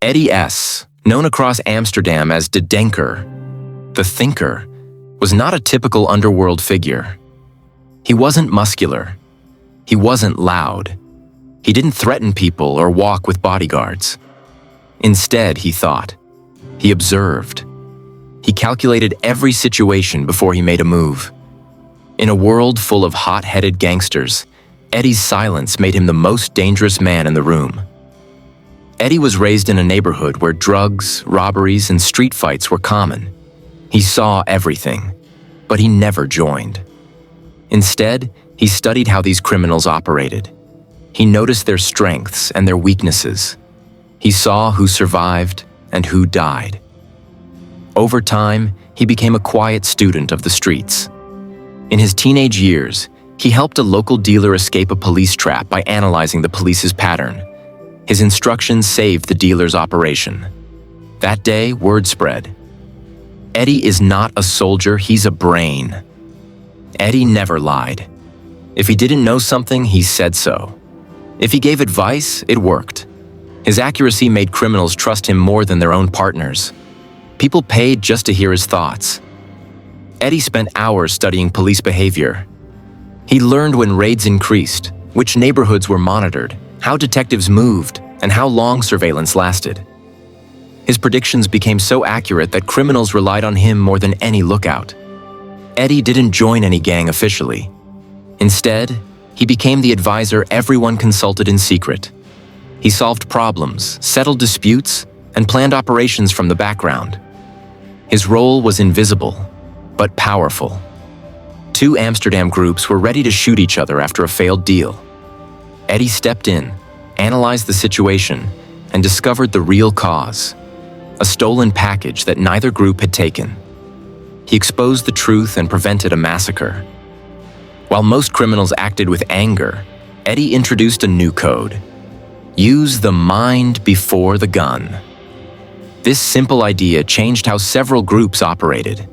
Eddy S, known across Amsterdam as the Denker, the thinker, was not a typical underworld figure. He wasn't muscular. He wasn't loud. He didn't threaten people or walk with bodyguards. Instead, he thought. He observed. He calculated every situation before he made a move. In a world full of hot-headed gangsters, Eddy's silence made him the most dangerous man in the room. Eddy was raised in a neighborhood where drugs, robberies, and street fights were common. He saw everything, but he never joined. Instead, he studied how these criminals operated. He noticed their strengths and their weaknesses. He saw who survived and who died. Over time, he became a quiet student of the streets. In his teenage years, he helped a local dealer escape a police trap by analyzing the police's pattern. His instructions saved the dealer's operation. That day, word spread. Eddy is not a soldier, he's a brain. Eddy never lied. If he didn't know something, he said so. If he gave advice, it worked. His accuracy made criminals trust him more than their own partners. People paid just to hear his thoughts. Eddy spent hours studying police behavior. He learned when raids increased, which neighborhoods were monitored, how detectives moved, and how long surveillance lasted. His predictions became so accurate that criminals relied on him more than any lookout. Eddy didn't join any gang officially. Instead, he became the advisor everyone consulted in secret. He solved problems, settled disputes, and planned operations from the background. His role was invisible, but powerful. Two Amsterdam groups were ready to shoot each other after a failed deal. Eddy stepped in, analyzed the situation, and discovered the real cause: a stolen package that neither group had taken. He exposed the truth and prevented a massacre. While most criminals acted with anger, Eddy introduced a new code: use the mind before the gun. This simple idea changed how several groups operated.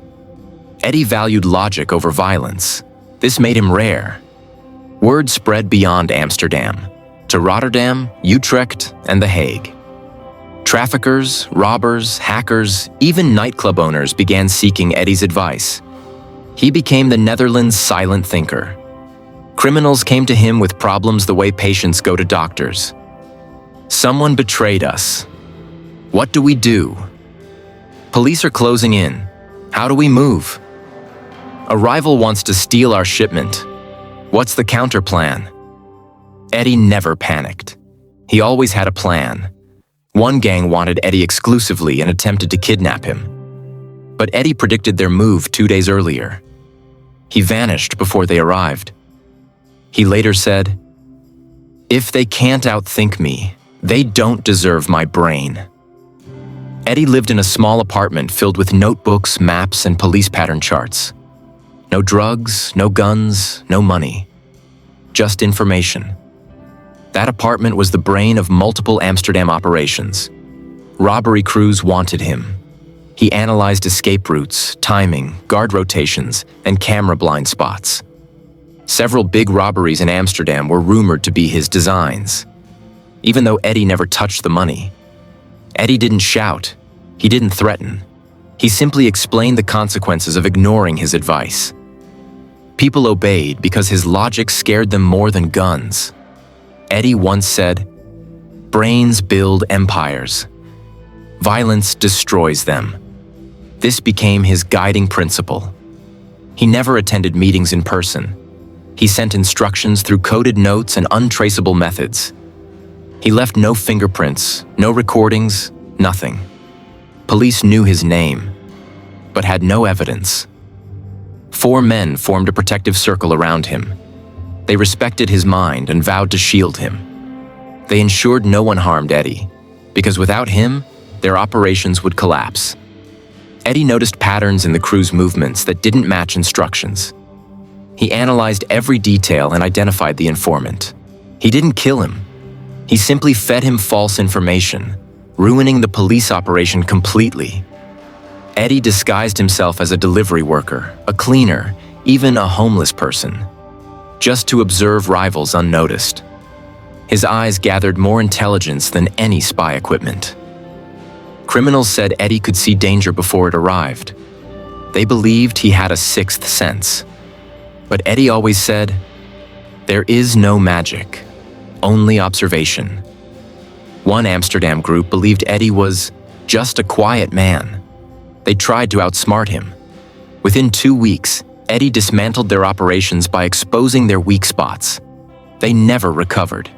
Eddy valued logic over violence. This made him rare. Word spread beyond Amsterdam, to Rotterdam, Utrecht, and The Hague. Traffickers, robbers, hackers, even nightclub owners began seeking Eddy's advice. He became the Netherlands' silent thinker. Criminals came to him with problems the way patients go to doctors. Someone betrayed us. What do we do? Police are closing in. How do we move? A rival wants to steal our shipment. What's the counter plan? Eddy never panicked. He always had a plan. One gang wanted Eddy exclusively and attempted to kidnap him. But Eddy predicted their move 2 days earlier. He vanished before they arrived. He later said, "If they can't outthink me, they don't deserve my brain." Eddy lived in a small apartment filled with notebooks, maps, and police pattern charts. No drugs, no guns, no money. Just information. That apartment was the brain of multiple Amsterdam operations. Robbery crews wanted him. He analyzed escape routes, timing, guard rotations, and camera blind spots. Several big robberies in Amsterdam were rumored to be his designs. Even though Eddy never touched the money. Eddy didn't shout. He didn't threaten. He simply explained the consequences of ignoring his advice. People obeyed because his logic scared them more than guns. Eddy once said, "Brains build empires. Violence destroys them." This became his guiding principle. He never attended meetings in person. He sent instructions through coded notes and untraceable methods. He left no fingerprints, no recordings, nothing. Police knew his name, but had no evidence. 4 men formed a protective circle around him. They respected his mind and vowed to shield him. They ensured no one harmed Eddy, because without him, their operations would collapse. Eddy noticed patterns in the crew's movements that didn't match instructions. He analyzed every detail and identified the informant. He didn't kill him. He simply fed him false information, ruining the police operation completely. Eddy disguised himself as a delivery worker, a cleaner, even a homeless person, just to observe rivals unnoticed. His eyes gathered more intelligence than any spy equipment. Criminals said Eddy could see danger before it arrived. They believed he had a sixth sense. But Eddy always said, "There is no magic, only observation." One Amsterdam group believed Eddy was just a quiet man. They tried to outsmart him. Within 2 weeks, Eddy dismantled their operations by exposing their weak spots. They never recovered.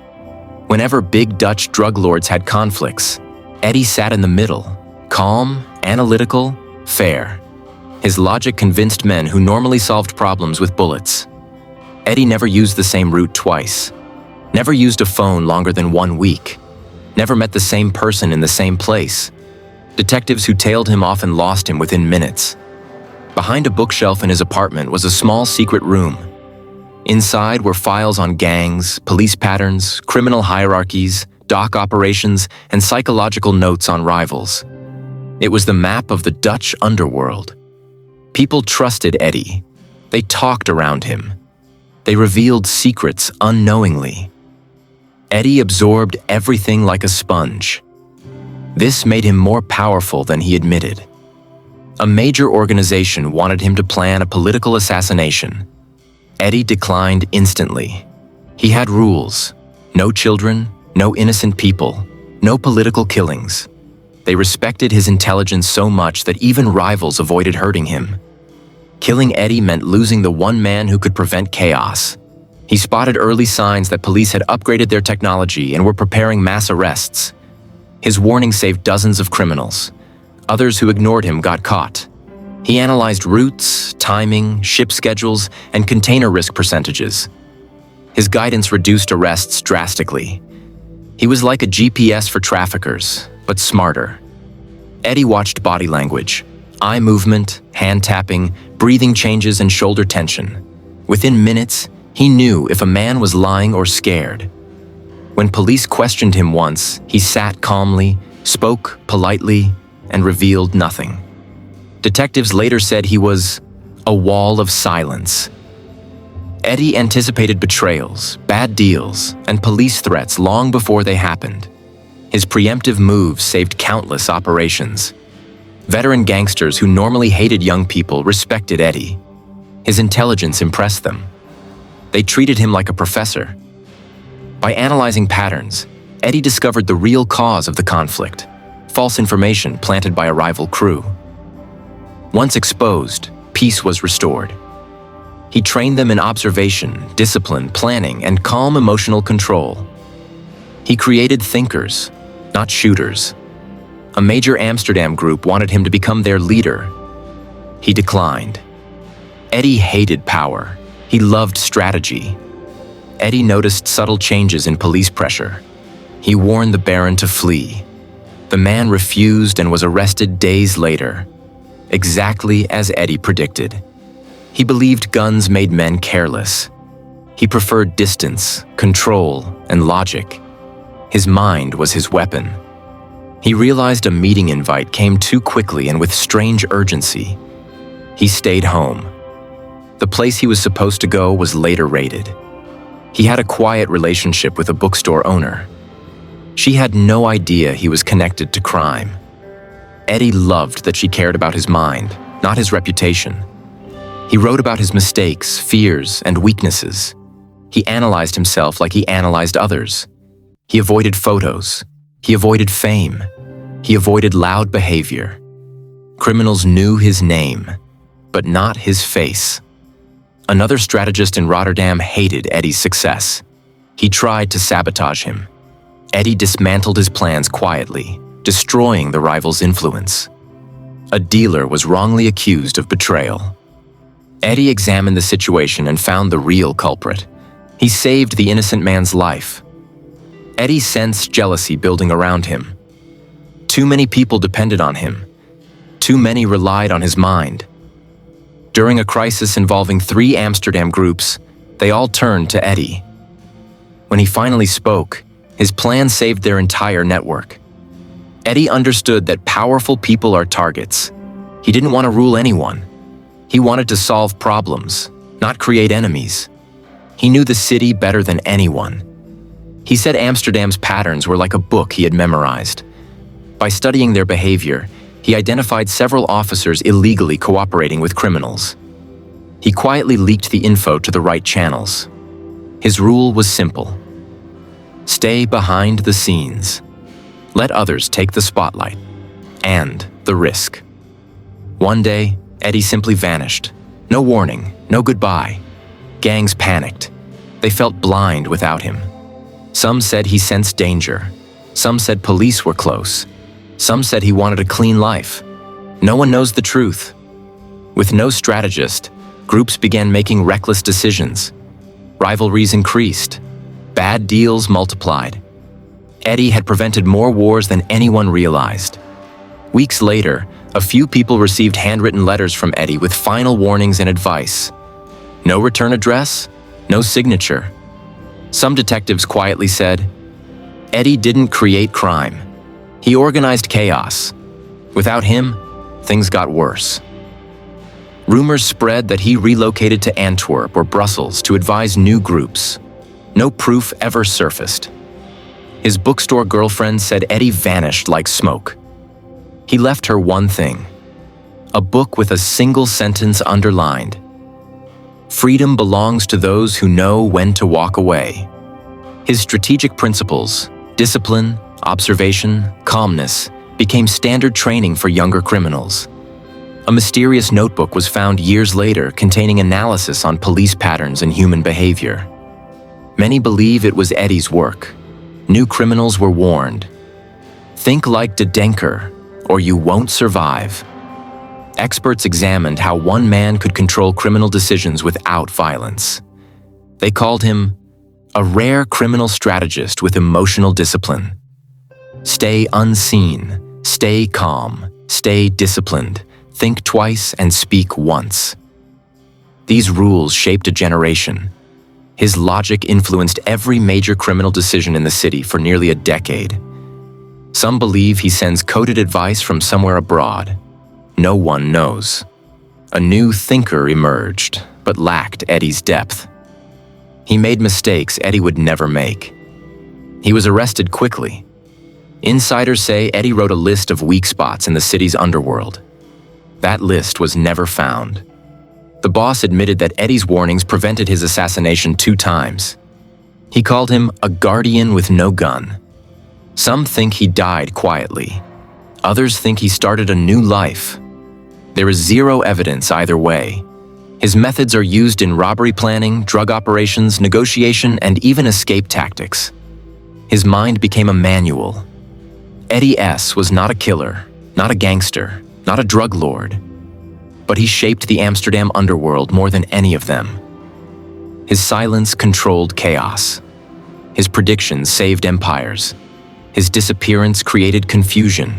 Whenever big Dutch drug lords had conflicts, Eddy sat in the middle, calm, analytical, fair. His logic convinced men who normally solved problems with bullets. Eddy never used the same route twice, never used a phone longer than 1 week, never met the same person in the same place. Detectives who tailed him often lost him within minutes. Behind a bookshelf in his apartment was a small secret room. Inside were files on gangs, police patterns, criminal hierarchies, dock operations, and psychological notes on rivals. It was the map of the Dutch underworld. People trusted Eddy. They talked around him. They revealed secrets unknowingly. Eddy absorbed everything like a sponge. This made him more powerful than he admitted. A major organization wanted him to plan a political assassination. Eddy declined instantly. He had rules: no children, no innocent people, no political killings. They respected his intelligence so much that even rivals avoided hurting him. Killing Eddy meant losing the one man who could prevent chaos. He spotted early signs that police had upgraded their technology and were preparing mass arrests. His warning saved dozens of criminals. Others who ignored him got caught. He analyzed routes, timing, ship schedules, and container risk percentages. His guidance reduced arrests drastically. He was like a GPS for traffickers, but smarter. Eddy watched body language, eye movement, hand tapping, breathing changes, and shoulder tension. Within minutes, he knew if a man was lying or scared. When police questioned him once, he sat calmly, spoke politely, and revealed nothing. Detectives later said he was a wall of silence. Eddy anticipated betrayals, bad deals, and police threats long before they happened. His preemptive moves saved countless operations. Veteran gangsters who normally hated young people respected Eddy. His intelligence impressed them. They treated him like a professor. By analyzing patterns, Eddy discovered the real cause of the conflict: false information planted by a rival crew. Once exposed, peace was restored. He trained them in observation, discipline, planning, and calm emotional control. He created thinkers, not shooters. A major Amsterdam group wanted him to become their leader. He declined. Eddy hated power. He loved strategy. Eddy noticed subtle changes in police pressure. He warned the Baron to flee. The man refused and was arrested days later, exactly as Eddy predicted. He believed guns made men careless. He preferred distance, control, and logic. His mind was his weapon. He realized a meeting invite came too quickly and with strange urgency. He stayed home. The place he was supposed to go was later raided. He had a quiet relationship with a bookstore owner. She had no idea he was connected to crime. Eddy loved that she cared about his mind, not his reputation. He wrote about his mistakes, fears, and weaknesses. He analyzed himself like he analyzed others. He avoided photos. He avoided fame. He avoided loud behavior. Criminals knew his name, but not his face. Another strategist in Rotterdam hated Eddy's success. He tried to sabotage him. Eddy dismantled his plans quietly, destroying the rival's influence. A dealer was wrongly accused of betrayal. Eddy examined the situation and found the real culprit. He saved the innocent man's life. Eddy sensed jealousy building around him. Too many people depended on him. Too many relied on his mind. During a crisis involving 3 Amsterdam groups, they all turned to Eddy. When he finally spoke, his plan saved their entire network. Eddy understood that powerful people are targets. He didn't want to rule anyone. He wanted to solve problems, not create enemies. He knew the city better than anyone. He said Amsterdam's patterns were like a book he had memorized. By studying their behavior, he identified several officers illegally cooperating with criminals. He quietly leaked the info to the right channels. His rule was simple: stay behind the scenes. Let others take the spotlight and the risk. One day, Eddy simply vanished. No warning, no goodbye. Gangs panicked. They felt blind without him. Some said he sensed danger. Some said police were close. Some said he wanted a clean life. No one knows the truth. With no strategist, groups began making reckless decisions. Rivalries increased. Bad deals multiplied. Eddy had prevented more wars than anyone realized. Weeks later, a few people received handwritten letters from Eddy with final warnings and advice. No return address, no signature. Some detectives quietly said, "Eddy didn't create crime. He organized chaos. Without him, things got worse." Rumors spread that he relocated to Antwerp or Brussels to advise new groups. No proof ever surfaced. His bookstore girlfriend said Eddy vanished like smoke. He left her one thing: a book with a single sentence underlined: "Freedom belongs to those who know when to walk away." His strategic principles, discipline, observation, calmness, became standard training for younger criminals. A mysterious notebook was found years later containing analysis on police patterns and human behavior. Many believe it was Eddy's work. New criminals were warned. Think like Denker, or you won't survive. Experts examined how one man could control criminal decisions without violence. They called him a rare criminal strategist with emotional discipline. Stay unseen, stay calm, stay disciplined, think twice and speak once. These rules shaped a generation. His logic influenced every major criminal decision in the city for nearly a decade. Some believe he sends coded advice from somewhere abroad. No one knows. A new thinker emerged, but lacked Eddy's depth. He made mistakes Eddy would never make. He was arrested quickly. Insiders say Eddy wrote a list of weak spots in the city's underworld. That list was never found. The boss admitted that Eddy's warnings prevented his assassination 2 times. He called him a guardian with no gun. Some think he died quietly. Others think he started a new life. There is zero evidence either way. His methods are used in robbery planning, drug operations, negotiation, and even escape tactics. His mind became a manual. Eddy S was not a killer, not a gangster, not a drug lord, but he shaped the Amsterdam underworld more than any of them. His silence controlled chaos. His predictions saved empires. His disappearance created confusion.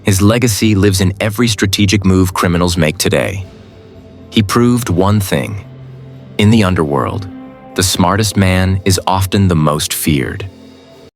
His legacy lives in every strategic move criminals make today. He proved one thing: in the underworld, the smartest man is often the most feared.